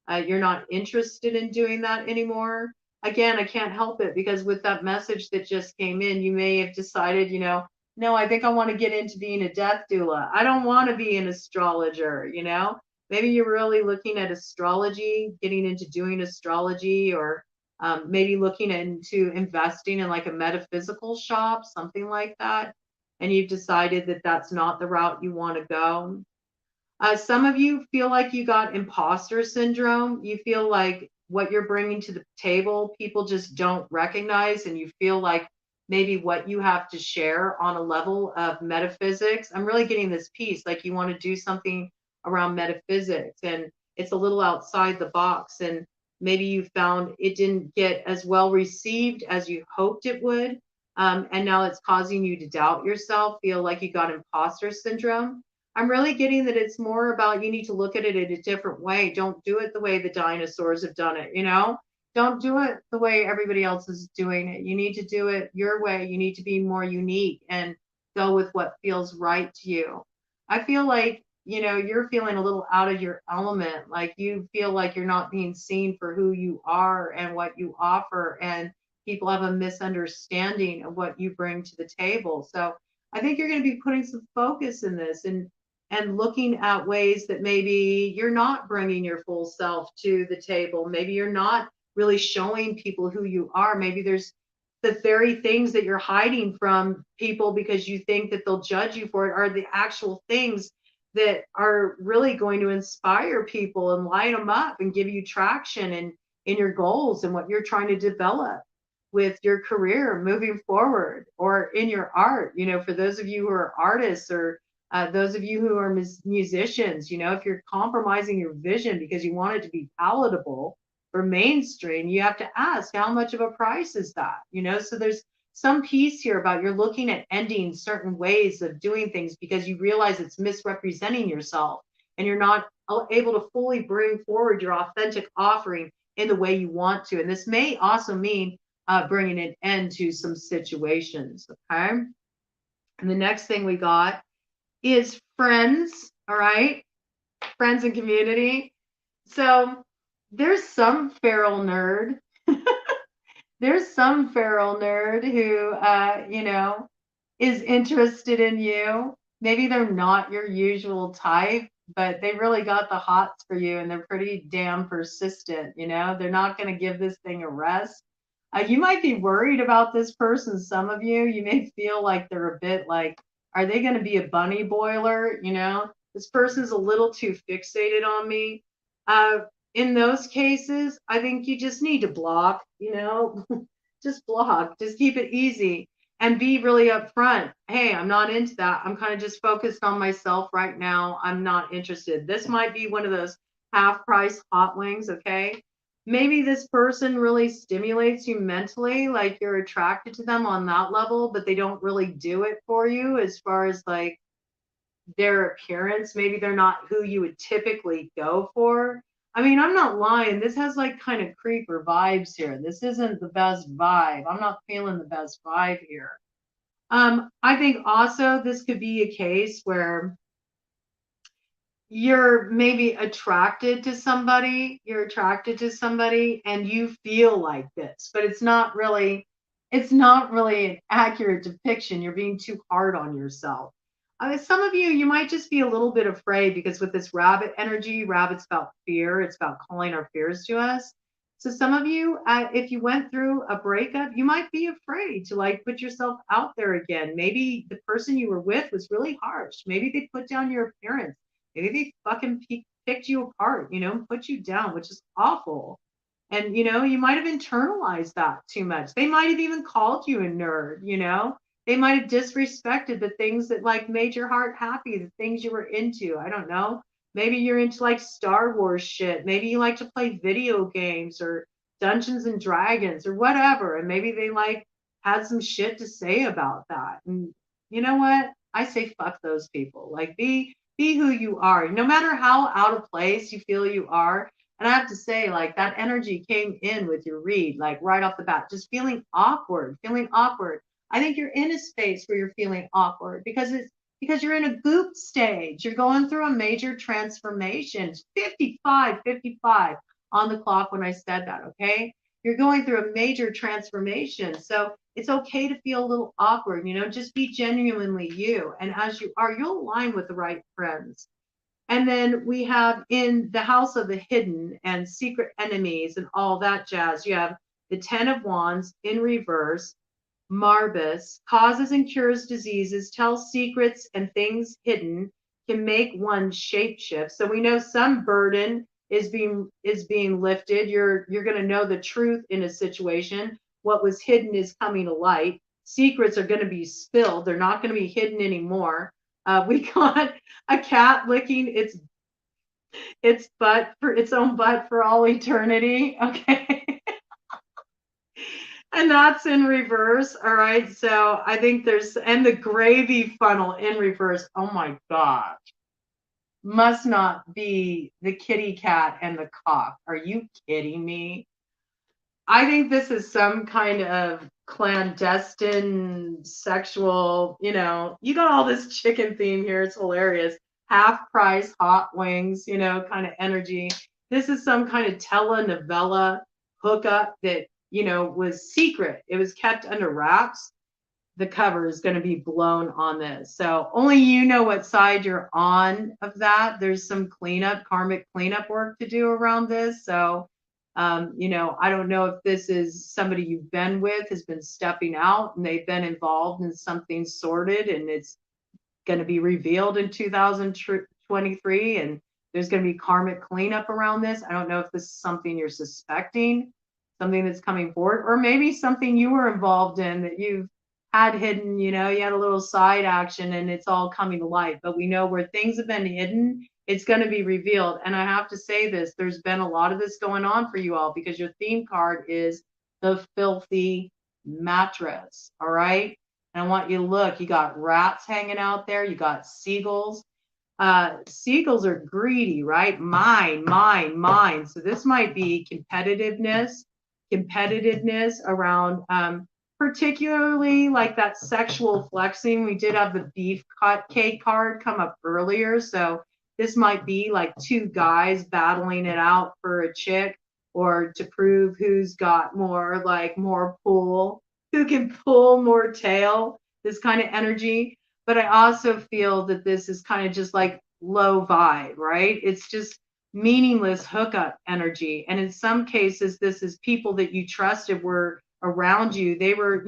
Speaker 1: You're not interested in doing that anymore. Again, I can't help it because with that message that just came in, you may have decided, no, I think I want to get into being a death doula. I don't want to be an astrologer. Maybe you're really looking at astrology, getting into doing astrology, or maybe looking into investing in like a metaphysical shop, something like that. And you've decided that that's not the route you want to go. Some of you feel like you got imposter syndrome. You feel like what you're bringing to the table, people just don't recognize, and you feel like maybe what you have to share on a level of metaphysics. I'm really getting this piece, like you want to do something around metaphysics, and it's a little outside the box, and maybe you found it didn't get as well received as you hoped it would. And now it's causing you to doubt yourself, feel like you got imposter syndrome. I'm really getting that it's more about you need to look at it in a different way. Don't do it the way the dinosaurs have done it, Don't do it the way everybody else is doing it. You need to do it your way. You need to be more unique and go with what feels right to you. I feel like, you're feeling a little out of your element. Like you feel like you're not being seen for who you are and what you offer. And people have a misunderstanding of what you bring to the table. So I think you're going to be putting some focus in this and looking at ways that maybe you're not bringing your full self to the table. Maybe you're not really showing people who you are. Maybe there's the very things that you're hiding from people because you think that they'll judge you for it are the actual things that are really going to inspire people and light them up and give you traction in your goals and what you're trying to develop with your career moving forward, or in your art. For those of you who are artists, or those of you who are musicians, if you're compromising your vision because you want it to be palatable for mainstream, you have to ask, how much of a price is that? So there's some piece here about you're looking at ending certain ways of doing things because you realize it's misrepresenting yourself and you're not able to fully bring forward your authentic offering in the way you want to. And this may also mean bringing an end to some situations. Okay. And the next thing we got is friends. All right. Friends and community. So there's some feral nerd. There's some feral nerd who, is interested in you. Maybe they're not your usual type, but they really got the hots for you, and they're pretty damn persistent. They're not going to give this thing a rest. You might be worried about this person. Some of you may feel like they're a bit like, are they going to be a bunny boiler? This person's a little too fixated on me. In those cases, I think you just need to block, just block, just keep it easy and be really upfront. Hey, I'm not into that. I'm kind of just focused on myself right now. I'm not interested. This might be one of those half price hot wings. Okay. Maybe this person really stimulates you mentally, like you're attracted to them on that level, but they don't really do it for you as far as like their appearance. Maybe they're not who you would typically go for. I mean, I'm not lying. This has like kind of creeper vibes here. This isn't the best vibe. I'm not feeling the best vibe here. I think also this could be a case where you're maybe attracted to somebody, and you feel like this, but it's not really an accurate depiction. You're being too hard on yourself. Some of you might just be a little bit afraid because with this rabbit energy, rabbit's about fear. It's about calling our fears to us. So some of you, if you went through a breakup, you might be afraid to like put yourself out there again. Maybe the person you were with was really harsh. Maybe they put down your appearance. Maybe they fucking picked you apart, put you down, which is awful. And, you might have internalized that too much. They might have even called you a nerd. They might have disrespected the things that like made your heart happy, the things you were into. I don't know. Maybe you're into like Star Wars shit. Maybe you like to play video games or Dungeons and Dragons or whatever. And maybe they like had some shit to say about that. And you know what? I say fuck those people. Like be who you are. No matter how out of place you feel you are. And I have to say, like that energy came in with your read, like right off the bat, just feeling awkward. I think you're in a space where you're feeling awkward because you're in a goop stage. You're going through a major transformation. 55 on the clock when I said that, okay? You're going through a major transformation. So it's okay to feel a little awkward, just be genuinely you. And as you are, you'll align with the right friends. And then we have in the house of the hidden and secret enemies and all that jazz, you have the 10 of Wands in reverse, Marbus, causes and cures diseases, tells secrets and things hidden, can make one shapeshift. So we know some burden is being lifted. You're going to know the truth in a situation. What was hidden is coming to light. Secrets are going to be spilled. They're not going to be hidden anymore. We got a cat licking its butt for its own butt for all eternity. Okay. And that's in reverse. All right. So I think and the gravy funnel in reverse. Oh my God. Must not be the kitty cat and the cock. Are you kidding me? I think this is some kind of clandestine sexual, you got all this chicken theme here. It's hilarious. Half price hot wings, kind of energy. This is some kind of telenovela hookup that, was secret. It was kept under wraps. The cover is going to be blown on this. So only you know what side you're on of that. There's some karmic cleanup work to do around this. So I don't know if this is somebody you've been with has been stepping out and they've been involved in something sordid and it's going to be revealed in 2023 and there's going to be karmic cleanup around this. I don't know if this is something you're suspecting, something that's coming forward, or maybe something you were involved in that you've had hidden, you had a little side action and it's all coming to light. But we know where things have been hidden, it's going to be revealed. And I have to say this, there's been a lot of this going on for you all because your theme card is the filthy mattress. All right. And I want you to look, you got rats hanging out there. You got seagulls. Seagulls are greedy, right? Mine. So this might be competitiveness around, particularly like that sexual flexing. We did have the beef cake card come up earlier. So this might be like two guys battling it out for a chick or to prove who's got more pull, who can pull more tail, this kind of energy. But I also feel that this is kind of just like low vibe, right? It's just meaningless hookup energy. And in some cases, this is people that you trusted were around you. They were,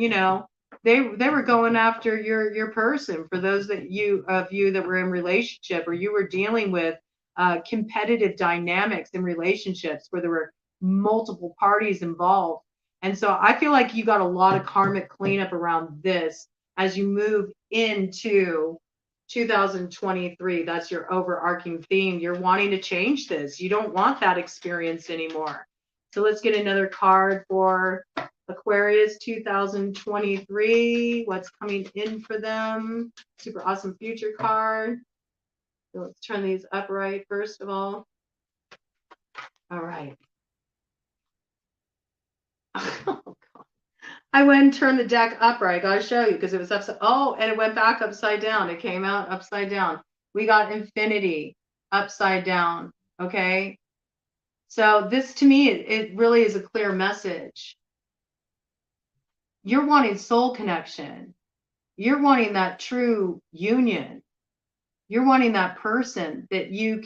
Speaker 1: they were going after your person. For those of you that were in relationship or you were dealing with competitive dynamics in relationships where there were multiple parties involved. And so I feel like you got a lot of karmic cleanup around this as you move into 2023. That's your overarching theme. You're wanting to change this. You don't want that experience anymore. So let's get another card for Aquarius 2023. What's coming in for them? Super awesome future card. So let's turn these upright first of all. All right. Oh, God. I went and turned the deck upright. I got to show you because it was upside. Oh, and it went back upside down. It came out upside down. We got infinity upside down. Okay. So this to me, it really is a clear message. You're wanting soul connection. You're wanting that true union. You're wanting that person that you can